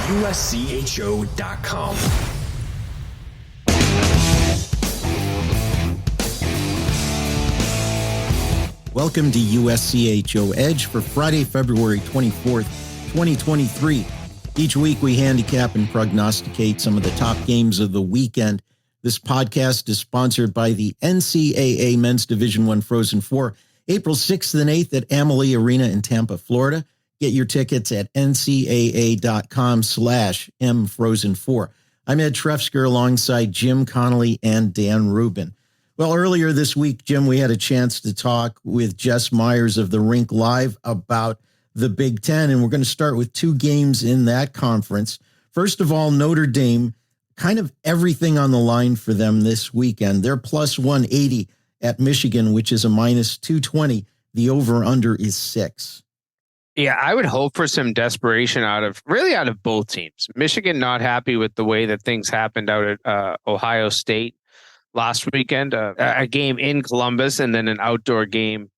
USCHO.com. Welcome to USCHO Edge for Friday, February 24th, 2023. Each week we handicap and prognosticate some of the top games of the weekend. This podcast is sponsored by the NCAA Men's Division I Frozen Four, April 6th and 8th at Amalie Arena in Tampa, Florida. Get your tickets at ncaa.com/mfrozen4. I'm Ed Trefzger alongside Jim Connelly and Dan Rubin. Well, earlier this week, Jim, we had a chance to talk with Jess Myers of the Rink Live about the Big Ten, and we're going to start with two games in that conference. First of all, Notre Dame, kind of everything on the line for them this weekend. They're plus 180 at Michigan, which is a minus 220. The over-under is 6. Yeah, I would hope for some desperation out of both teams. Michigan not happy with the way that things happened out at Ohio State last weekend, a game in Columbus and then an outdoor game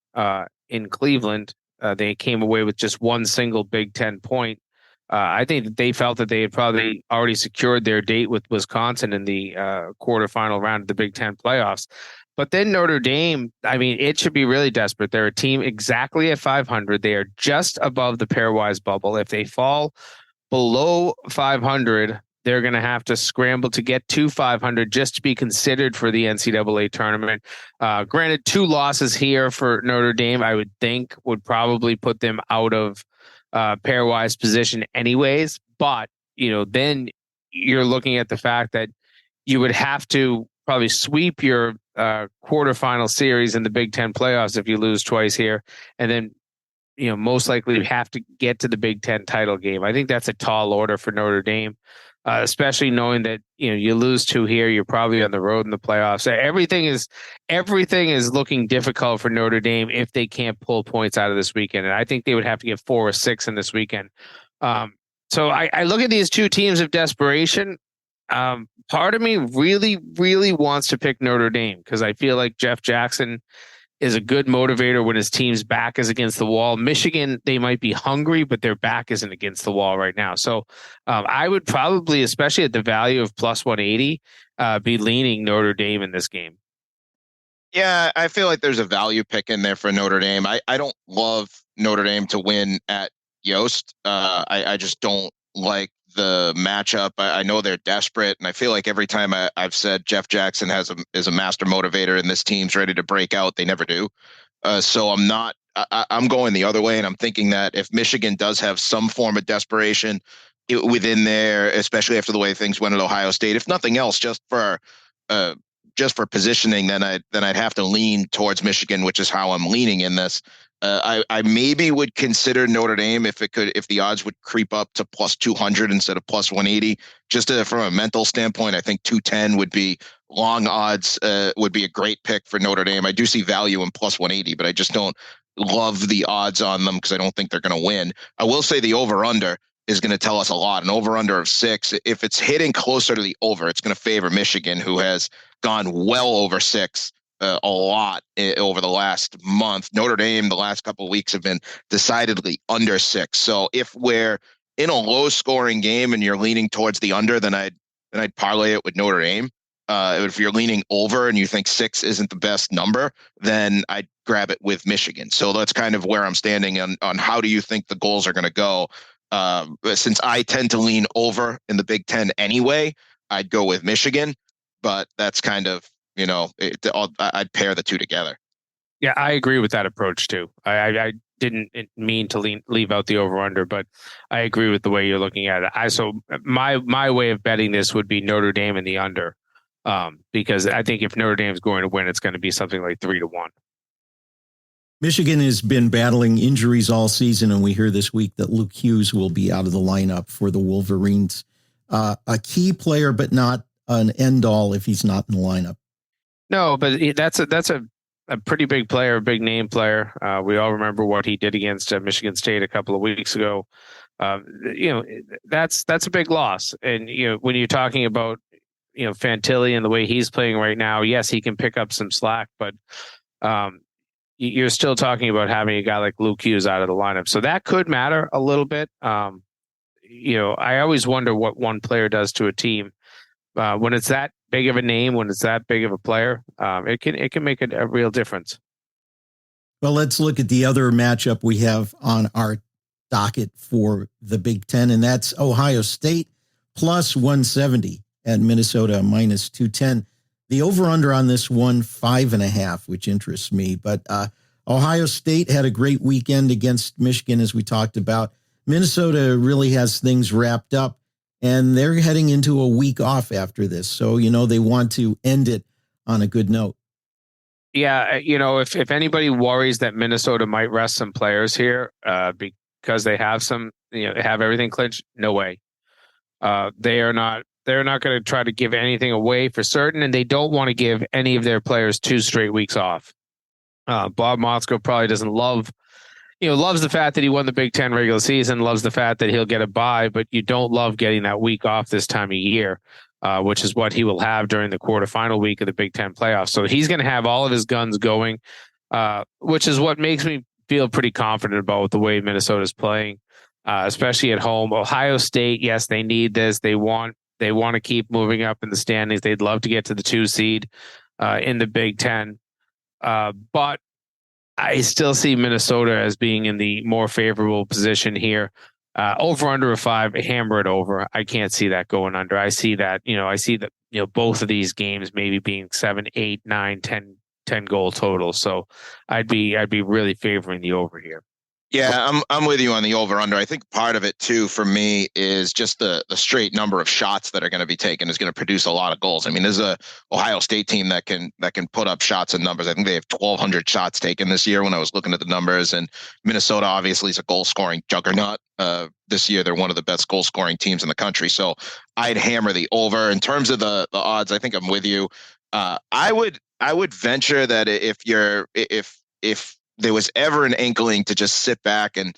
in Cleveland. They came away with just one single Big Ten point. I think that they felt that they had probably already secured their date with Wisconsin in the quarterfinal round of the Big Ten playoffs. But then Notre Dame, I mean, it should be really desperate. They're a team exactly at 500. They are just above the pairwise bubble. If they fall below 500, they're going to have to scramble to get to 500 just to be considered for the NCAA tournament. Granted, 2 losses here for Notre Dame, I would think, would probably put them out of pairwise position anyways. But, then you're looking at the fact that you would have to probably sweep your quarterfinal series in the Big Ten playoffs if you lose twice here. And then, most likely you have to get to the Big Ten title game. I think that's a tall order for Notre Dame. Especially knowing that you lose 2 here, you're probably on the road in the playoffs. So everything is looking difficult for Notre Dame if they can't pull points out of this weekend, and I think they would have to get 4 or 6 in this weekend. So I look at these two teams of desperation. Part of me really, really wants to pick Notre Dame because I feel like Jeff Jackson is a good motivator when his team's back is against the wall. Michigan, they might be hungry, but their back isn't against the wall right now. So I would probably, especially at the value of plus 180, be leaning Notre Dame in this game. Yeah, I feel like there's a value pick in there for Notre Dame. I don't love Notre Dame to win at Yost. I just don't like the matchup. I know they're desperate, and I feel like every time I've said Jeff Jackson is a master motivator and this team's ready to break out, they never do. So I'm going the other way, and I'm thinking that if Michigan does have some form of desperation within there, especially after the way things went at Ohio State, if nothing else, just for positioning, then I'd have to lean towards Michigan, which is how I'm leaning in this. I maybe would consider Notre Dame if the odds would creep up to plus 200 instead of plus 180. Just from a mental standpoint, I think 210 would be long odds, would be a great pick for Notre Dame. I do see value in plus 180, but I just don't love the odds on them because I don't think they're going to win. I will say the over-under is going to tell us a lot. An over-under of 6. If it's hitting closer to the over, it's going to favor Michigan, who has gone well over 6. A lot over the last month. Notre Dame, the last couple of weeks have been decidedly under 6. So if we're in a low scoring game and you're leaning towards the under, then I'd parlay it with Notre Dame. If you're leaning over and you think 6 isn't the best number, then I'd grab it with Michigan. So that's kind of where I'm standing on how do you think the goals are going to go. Since I tend to lean over in the Big Ten anyway, I'd go with Michigan, but that's kind of, I'd pair the two together. Yeah, I agree with that approach too. I didn't mean to leave out the over-under, but I agree with the way you're looking at it. So my way of betting this would be Notre Dame in the under, because I think if Notre Dame's going to win, it's going to be something like 3-1. Michigan has been battling injuries all season, and we hear this week that Luke Hughes will be out of the lineup for the Wolverines. A key player, but not an end-all if he's not in the lineup. No, but that's a pretty big player, a big name player. We all remember what he did against Michigan State a couple of weeks ago. That's a big loss. And when you're talking about Fantilli and the way he's playing right now, yes, he can pick up some slack, but you're still talking about having a guy like Luke Hughes out of the lineup, so that could matter a little bit. I always wonder what one player does to a team. When it's that big of a name, when it's that big of a player, it can make a real difference. Well, let's look at the other matchup we have on our docket for the Big Ten, and that's Ohio State plus 170 at Minnesota minus 210. The over-under on this one, 5.5, which interests me. But Ohio State had a great weekend against Michigan, as we talked about. Minnesota really has things wrapped up, and they're heading into a week off after this. So, they want to end it on a good note. Yeah, if anybody worries that Minnesota might rest some players here because they have they have everything clinched, no way. They're not going to try to give anything away for certain, and they don't want to give any of their players 2 straight weeks off. Bob Motzko probably doesn't loves the fact that he won the Big Ten regular season, loves the fact that he'll get a bye, but you don't love getting that week off this time of year, which is what he will have during the quarterfinal week of the Big Ten playoffs. So he's going to have all of his guns going, which is what makes me feel pretty confident about the way Minnesota's playing, especially at home. Ohio State, yes, they need this. They want to keep moving up in the standings. They'd love to get to the 2 seed in the Big Ten. But I still see Minnesota as being in the more favorable position here. Over under a 5, hammer it over. I can't see that going under. I see that, both of these games maybe being 7, 8, 9, 10 goal total. So I'd be really favoring the over here. Yeah, I'm with you on the over under. I think part of it too for me is just the straight number of shots that are going to be taken is going to produce a lot of goals. I mean, there's a Ohio State team that can put up shots and numbers. I think they have 1,200 shots taken this year when I was looking at the numbers, and Minnesota obviously is a goal scoring juggernaut. This year they're one of the best goal scoring teams in the country. So I'd hammer the over. In terms of the odds, I think I'm with you. I would venture that if there was ever an inkling to just sit back and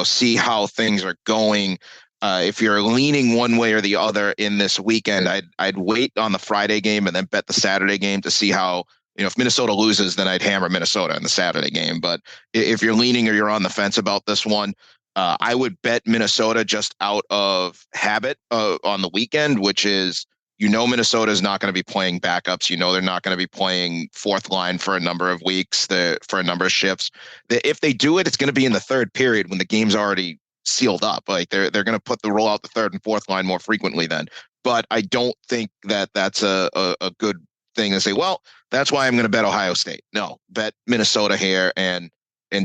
see how things are going. If you're leaning one way or the other in this weekend, I'd wait on the Friday game and then bet the Saturday game to see how, if Minnesota loses, then I'd hammer Minnesota in the Saturday game. But if you're leaning or you're on the fence about this one, I would bet Minnesota just out of habit on the weekend, which is, Minnesota is not going to be playing backups. They're not going to be playing fourth line for a number of weeks, for a number of shifts. If they do it, it's going to be in the third period when the game's already sealed up. Like they're going to put the roll out the third and fourth line more frequently then. But I don't think that that's a good thing to say, well, that's why I'm going to bet Ohio State. No, bet Minnesota here and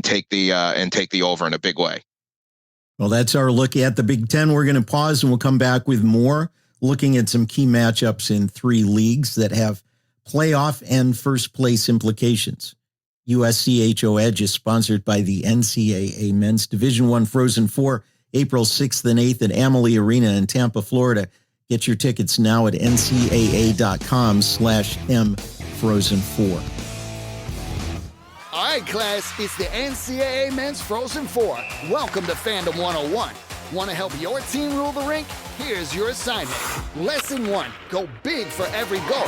take the over in a big way. Well, that's our look at the Big Ten. We're going to pause and we'll come back with more, looking at some key matchups in 3 leagues that have playoff and first place implications. USCHO Edge is sponsored by the NCAA Men's Division I Frozen Four, April 6th and 8th at Amalie Arena in Tampa, Florida. Get your tickets now at ncaa.com/mfrozen4. All right, class, it's the NCAA Men's Frozen Four. Welcome to Fandom 101. Want to help your team rule the rink? Here's your assignment. Lesson 1, go big for every goal.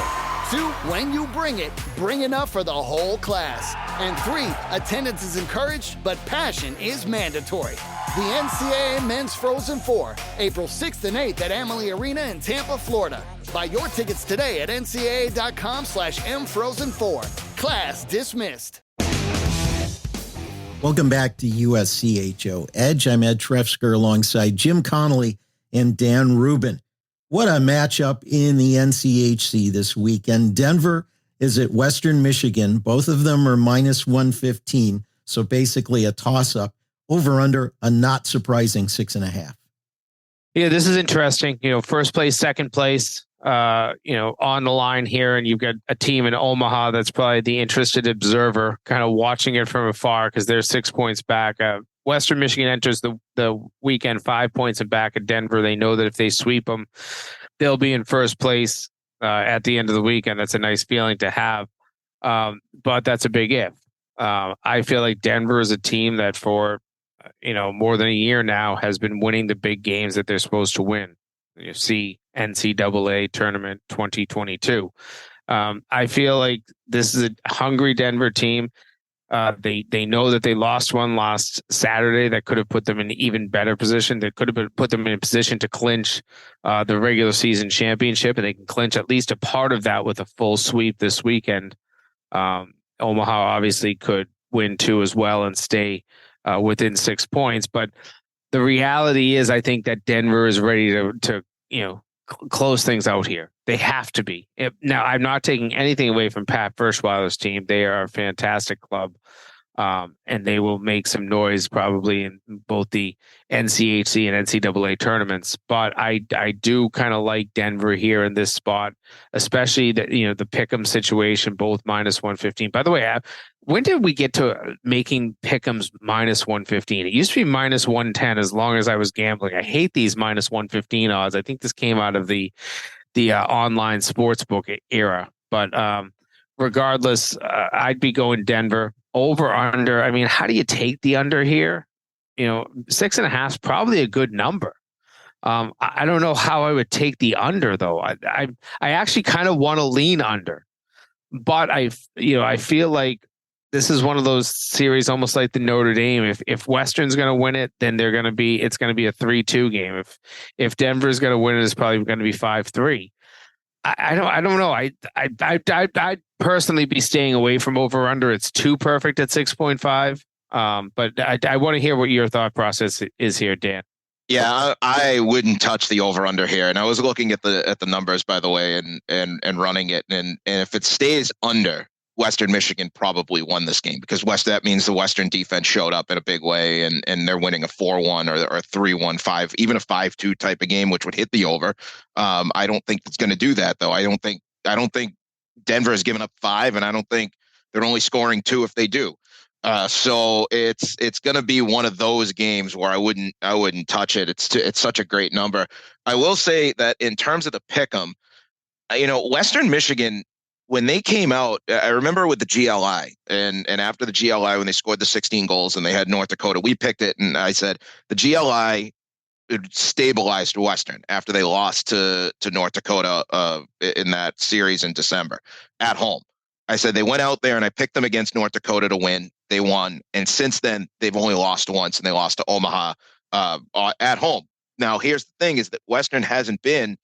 2, when you bring it, bring enough for the whole class. And 3, attendance is encouraged, but passion is mandatory. The NCAA Men's Frozen Four, April 6th and 8th at Amalie Arena in Tampa, Florida. Buy your tickets today at ncaa.com/mfrozen4. Class dismissed. Welcome back to USCHO Edge. I'm Ed Trefzger alongside Jim Connelly and Dan Rubin. What a matchup in the NCHC this weekend. Denver is at Western Michigan. Both of them are minus 115, so basically a toss-up. Over under a not surprising 6.5. Yeah, this is interesting. First place, second place, on the line here, and you've got a team in Omaha that's probably the interested observer, kind of watching it from afar because they're 6 points back. Western Michigan enters the weekend 5 points and back at Denver. They know that if they sweep them, they'll be in first place at the end of the weekend. That's a nice feeling to have, but that's a big if. I feel like Denver is a team that for more than a year now has been winning the big games that they're supposed to win. You see NCAA tournament 2022. I feel like this is a hungry Denver team. They know that they lost one last Saturday that could have put them in an even better position. That could have put them in a position to clinch the regular season championship, and they can clinch at least a part of that with a full sweep this weekend. Omaha obviously could win 2 as well and stay within 6 points. But the reality is, I think that Denver is ready to close things out here. They have to be. Now, I'm not taking anything away from Pat Ferschweiler's team. They are a fantastic club, and they will make some noise probably in both the NCHC and NCAA tournaments. But I do kind of like Denver here in this spot, especially the pick'em situation, both -115. By the way, when did we get to making pick'ems -115? It used to be -110 as long as I was gambling. I hate these -115 odds. I think this came out of the online sportsbook era. But regardless, I'd be going Denver. Over under. I mean, how do you take the under here? 6.5 is probably a good number. I don't know how I would take the under though. I actually kind of want to lean under, but I feel like this is one of those series almost like the Notre Dame. If Western's going to win it, then it's going to be a 3-2 game. If Denver's going to win it, it's probably going to be 5-3. I don't know. I'd personally be staying away from over under. It's too perfect at 6.5. But I want to hear what your thought process is here, Dan. Yeah, I wouldn't touch the over under here. And I was looking at the numbers, by the way, and running it. And if it stays under, Western Michigan probably won this game, because that means the Western defense showed up in a big way, and they're winning a 4-1 or a 3-1, 5, even a 5-2 type of game, which would hit the over. I don't think it's going to do that though. I don't think Denver has given up 5, and I don't think they're only scoring 2 if they do. So it's going to be one of those games where I wouldn't touch it. It's such a great number. I will say that in terms of the pick'em, Western Michigan, when they came out, I remember with the GLI and after the GLI, when they scored the 16 goals and they had North Dakota, we picked it. And I said, the GLI stabilized Western after they lost to North Dakota in that series in December at home. I said, they went out there and I picked them against North Dakota to win. They won. And since then they've only lost once, and they lost to Omaha at home. Now, here's the thing is that Western hasn't been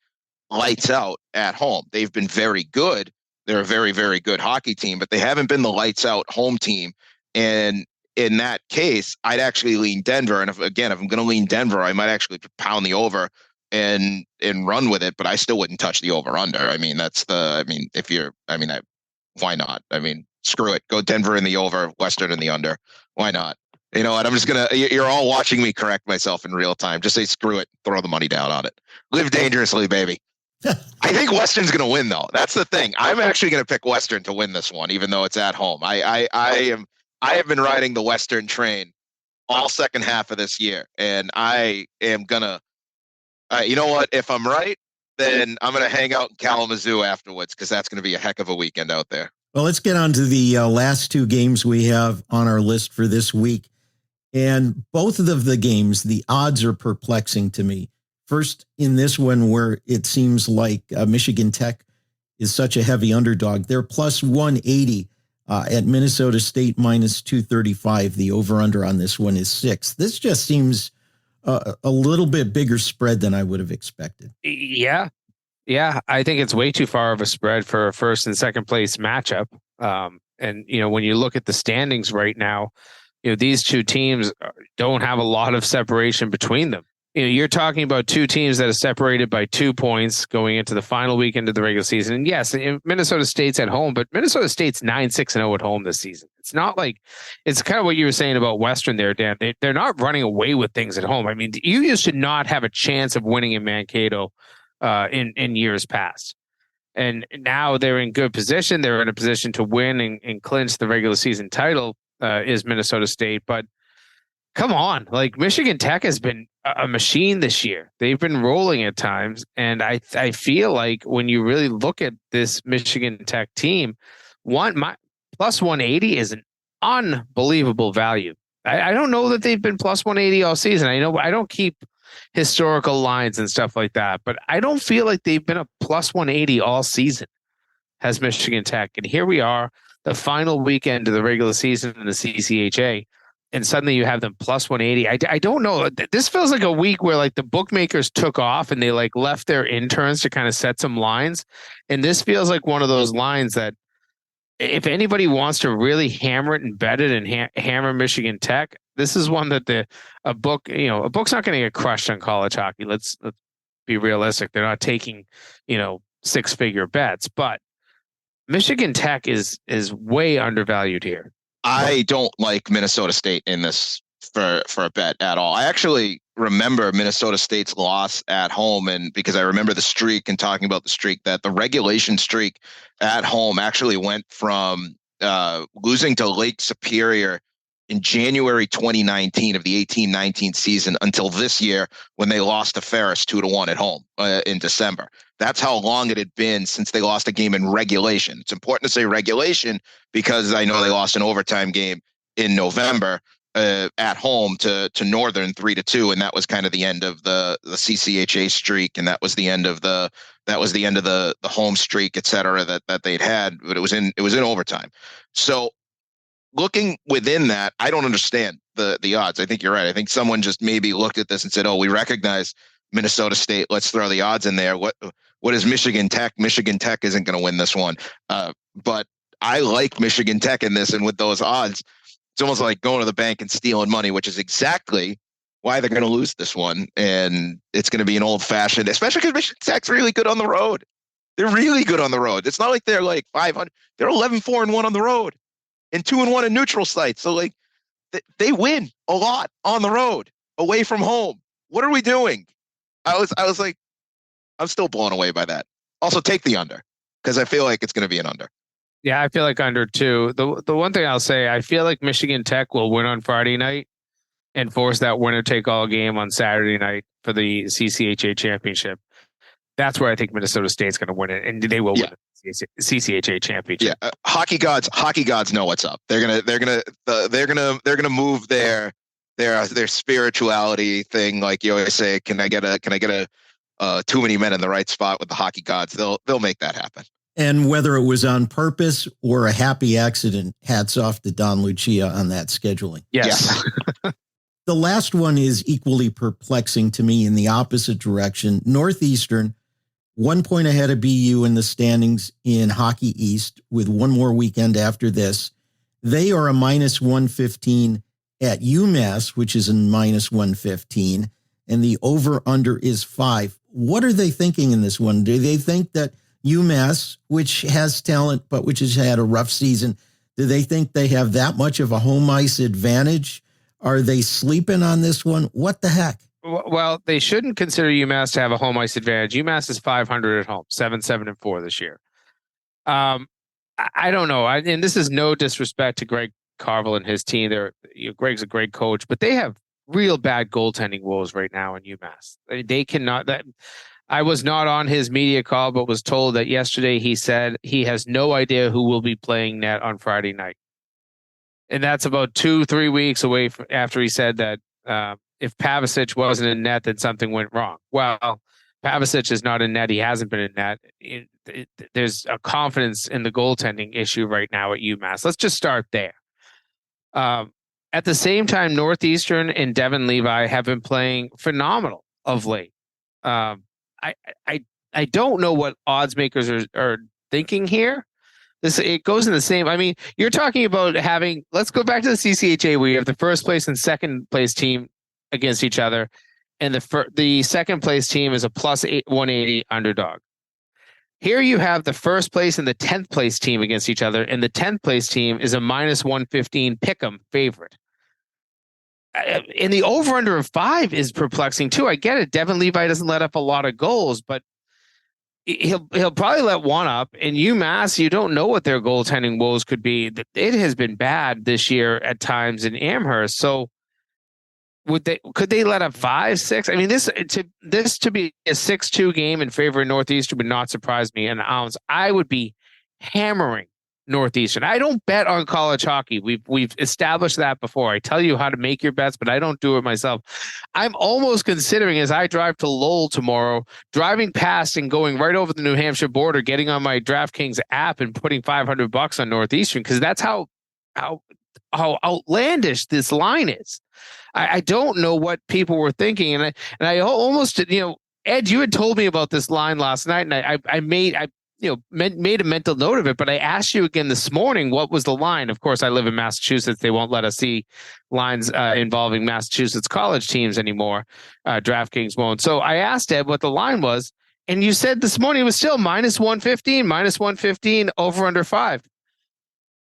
lights out at home. They've been very good. They're a very, very good hockey team, but they haven't been the lights out home team. And in that case, I'd actually lean Denver. And if I'm going to lean Denver, I might actually pound the over and run with it, but I still wouldn't touch the over under. I mean, why not? I mean, screw it. Go Denver in the over, Western in the under. Why not? You know what? You're all watching me correct myself in real time. Just say, screw it. Throw the money down on it. Live dangerously, baby. I think Western's going to win, though. That's the thing. I'm actually going to pick Western to win this one, even though it's at home. I have been riding the Western train all second half of this year, and I am going to, you know what? If I'm right, then I'm going to hang out in Kalamazoo afterwards, because that's going to be a heck of a weekend out there. Well, let's get on to the last 2 games we have on our list for this week. And both of the games, the odds are perplexing to me. First, in this one where it seems like Michigan Tech is such a heavy underdog, they're plus 180 at Minnesota State minus 235. The over-under on this one is 6. This just seems a little bit bigger spread than I would have expected. Yeah. I think it's way too far of a spread for a first and second place matchup. And, when you look at the standings right now, these 2 teams don't have a lot of separation between them. You're talking about 2 teams that are separated by 2 points going into the final weekend of the regular season. And yes, Minnesota State's at home, but Minnesota State's 9-6-0 at home this season. It's not like, it's kind of what you were saying about Western there, Dan. They're not running away with things at home. I mean, you used to not have a chance of winning in Mankato in years past. And now they're in good position. They're in a position to win and clinch the regular season title, is Minnesota State. But come on, like, Michigan Tech has been a machine this year. They've been rolling at times. And I feel like when you really look at this Michigan Tech team, plus 180 is an unbelievable value. I don't know that they've been plus 180 all season. I know I don't keep historical lines and stuff like that, but I don't feel like they've been a plus 180 all season, has Michigan Tech. And here we are. the final weekend of the regular season in the CCHA, and suddenly you have them plus 180. I don't know. This feels like a week where like the bookmakers took off and they like left their interns to kind of set some lines. And this feels like one of those lines that if anybody wants to really hammer it and bet it and hammer Michigan Tech, this is one that a book's not going to get crushed on college hockey. Let's be realistic. They're not taking, 6-figure bets, but Michigan Tech is way undervalued here. I don't like Minnesota State in this for a bet at all. I actually remember Minnesota State's loss at home, and because I remember the streak and talking about the streak, that the regulation streak at home actually went from losing to Lake Superior in January 2019 of the 18-19 season until this year when they lost to Ferris 2-1 at home in December. That's how long it had been since they lost a game in regulation. It's important to say regulation because I know they lost an overtime game in November at home to Northern 3-2, and that was kind of the end of the CCHA streak, and that was the end of the home streak, et cetera, that they'd had. But it was in overtime. So looking within that, I don't understand the odds. I think you're right. I think someone just maybe looked at this and said, "Oh, we recognize Minnesota State. Let's throw the odds in there." What is Michigan Tech? Michigan Tech isn't going to win this one. But I like Michigan Tech in this, and with those odds, it's almost like going to the bank and stealing money, which is exactly why they're going to lose this one. And it's going to be an old-fashioned, especially because Michigan Tech's really good on the road. They're really good on the road. It's not like they're like 500. They're 11-4-1 on the road and 2-1 in neutral sites. So like they win a lot on the road, away from home. What are we doing? I was like, I'm still blown away by that. Also, take the under because I feel like it's going to be an under. Yeah, I feel like under too. The one thing I'll say, I feel like Michigan Tech will win on Friday night and force that winner-take-all game on Saturday night for the CCHA championship. That's where I think Minnesota State's going to win it, and they will win the CCHA championship. Yeah, hockey gods know what's up. They're gonna move their spirituality thing, like you always say. Can I get a too many men in the right spot with the hockey gods? They'll make that happen. And whether it was on purpose or a happy accident, hats off to Don Lucia on that scheduling. Yes. The last one is equally perplexing to me in the opposite direction. Northeastern, 1 point ahead of BU in the standings in Hockey East with one more weekend after this. They are a -115 at UMass, which is a -115, and the over-under is 5. What are they thinking in this one? Do they think that UMass, which has talent, but which has had a rough season, do they think they have that much of a home ice advantage? Are they sleeping on this one? What the heck? Well, they shouldn't consider UMass to have a home ice advantage. UMass is 500 at home, 7-7-4 this year. I don't know. And this is no disrespect to Greg Carvel and his team. Greg's a great coach, but they have real bad goaltending woes right now in UMass. They cannot. I was not on his media call, but was told that yesterday he said he has no idea who will be playing net on Friday night. And that's about 2-3 weeks away from after he said that if Pavicic wasn't in net, then something went wrong. Well, Pavicic is not in net. He hasn't been in net. There's a confidence in the goaltending issue right now at UMass. Let's just start there. At the same time, Northeastern and Devin Levi have been playing phenomenal of late. I don't know what odds makers are thinking here. It goes in the same. I mean, you're talking about having. Let's go back to the CCHA where you have the first place and second place team against each other, and the second place team is a plus 180 underdog. Here you have the first place and the 10th place team against each other, and the 10th place team is a -115 pick'em favorite. And the over-under of 5 is perplexing too. I get it. Devin Levi doesn't let up a lot of goals, but he'll probably let one up. And UMass, you don't know what their goaltending woes could be. It has been bad this year at times in Amherst. So could they let up 5, 6? I mean, this to be a 6-2 game in favor of Northeastern would not surprise me an ounce. I would be hammering Northeastern. I don't bet on college hockey. We've established that before. I tell you how to make your bets, but I don't do it myself. I'm almost considering, as I drive to Lowell tomorrow, driving past and going right over the New Hampshire border, getting on my DraftKings app and putting $500 on Northeastern, because that's how outlandish this line is. I don't know what people were thinking, and I almost, Ed, you had told me about this line last night, and I made a mental note of it, but I asked you again this morning, what was the line? Of course, I live in Massachusetts. They won't let us see lines involving Massachusetts college teams anymore. DraftKings won't. So I asked Ed what the line was, and you said this morning it was still -115, over under 5.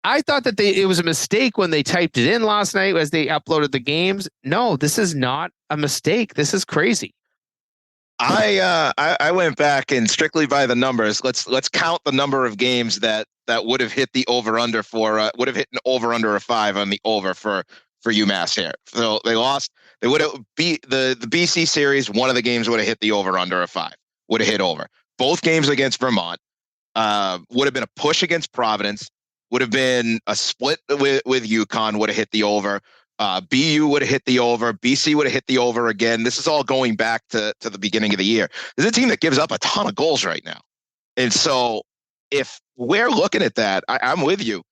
I thought that it was a mistake when they typed it in last night as they uploaded the games. No, this is not a mistake. This is crazy. I went back and strictly by the numbers. Let's count the number of games that would have hit the over under would have hit an over under a 5 on the over for UMass here. So they lost. They would have beat the BC series. One of the games would have hit the over under a 5. Would have hit over. Both games against Vermont would have been a push against Providence. Would have been a split with UConn. Would have hit the over. BU would have hit the over. BC would have hit the over again. This is all going back to the beginning of the year. This is a team that gives up a ton of goals right now. And so if we're looking at that, I'm with you.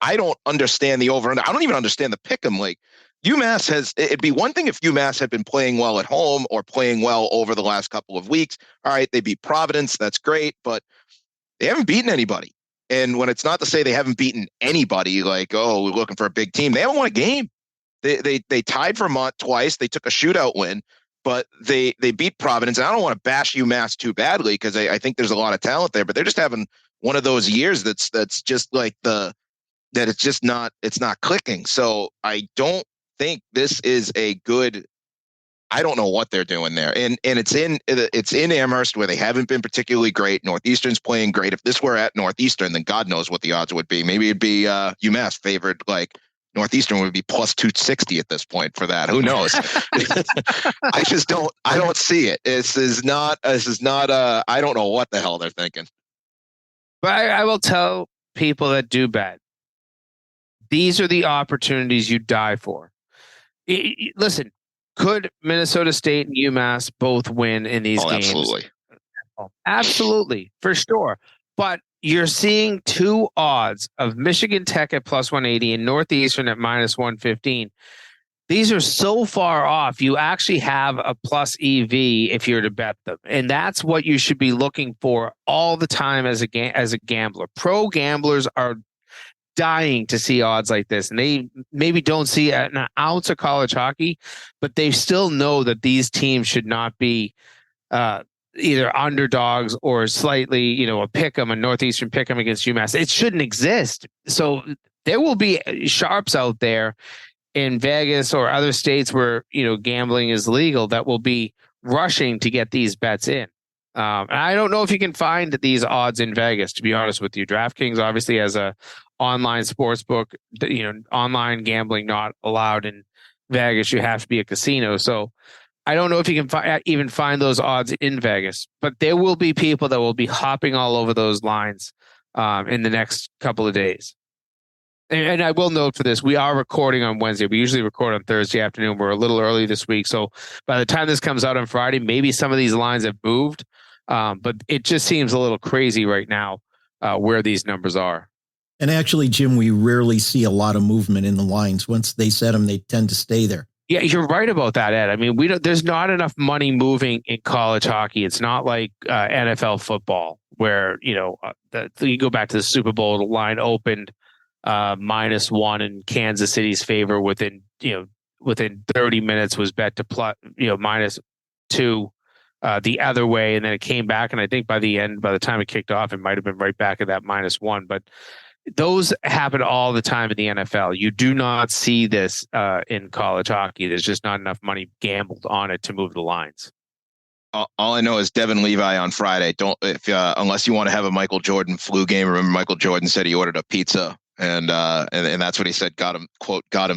I don't understand the over. I don't even understand the pick 'em. Like UMass it'd be one thing if UMass had been playing well at home or playing well over the last couple of weeks. All right, they beat Providence. That's great, but they haven't beaten anybody. And when it's not to say they haven't beaten anybody, like, oh, we're looking for a big team. They haven't won a game. They tied Vermont twice. They took a shootout win, but they beat Providence. And I don't want to bash UMass too badly because I think there's a lot of talent there, but they're just having one of those years that's just like it's not clicking. So I don't think this is a good. I don't know what they're doing there, and it's in Amherst where they haven't been particularly great. Northeastern's playing great. If this were at Northeastern, then God knows what the odds would be. Maybe it'd be UMass favored. Like Northeastern would be +260 at this point for that. Who knows? I don't see it. This is not. I don't know what the hell they're thinking. But I will tell people that do bet, these are the opportunities you die for. Listen. Could Minnesota State and UMass both win in these games? Absolutely. Absolutely, for sure. But you're seeing two odds of Michigan Tech at +180 and Northeastern at -115. These are so far off. You actually have a plus EV if you're to bet them. And that's what you should be looking for all the time as a gambler. Pro gamblers are dying to see odds like this, and they maybe don't see an ounce of college hockey, but they still know that these teams should not be either underdogs or slightly, a pick 'em, a Northeastern pick 'em against UMass. It shouldn't exist. So there will be sharps out there in Vegas or other states where gambling is legal that will be rushing to get these bets in. And I don't know if you can find these odds in Vegas, to be honest with you. DraftKings obviously has a online sports book, online gambling not allowed in Vegas. You have to be a casino. So I don't know if you can even find those odds in Vegas, but there will be people that will be hopping all over those lines in the next couple of days. And I will note for this, we are recording on Wednesday. We usually record on Thursday afternoon. We're a little early this week. So by the time this comes out on Friday, maybe some of these lines have moved. But it just seems a little crazy right now where these numbers are. And actually, Jim, we rarely see a lot of movement in the lines. Once they set them, they tend to stay there. Yeah, you're right about that, Ed. I mean, there's not enough money moving in college hockey. It's not like NFL football where, you go back to the Super Bowl, the line opened -1 in Kansas City's favor within 30 minutes was bet to -2 the other way. And then it came back. And I think by the time it kicked off, it might've been right back at that -1, but those happen all the time in the NFL. You do not see this in college hockey. There's just not enough money gambled on it to move the lines. All I know is Devin Levi on Friday. Unless you want to have a Michael Jordan flu game. Remember, Michael Jordan said he ordered a pizza, and that's what he said. Got him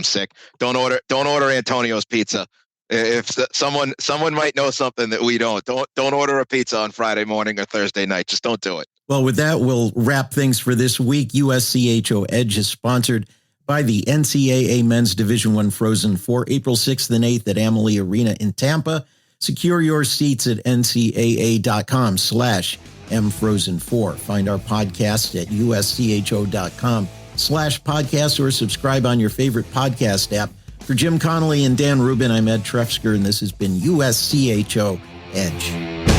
sick. Don't order Antonio's pizza. If someone might know something that we don't order a pizza on Friday morning or Thursday night. Just don't do it. Well, with that, we'll wrap things for this week. USCHO Edge is sponsored by the NCAA Men's Division I Frozen Four, April 6th and 8th at Amalie Arena in Tampa. Secure your seats at ncaa.com/mfrozen4. Find our podcast at uscho.com/podcast or subscribe on your favorite podcast app. For Jim Connelly and Dan Rubin, I'm Ed Trefzger, and this has been USCHO Edge.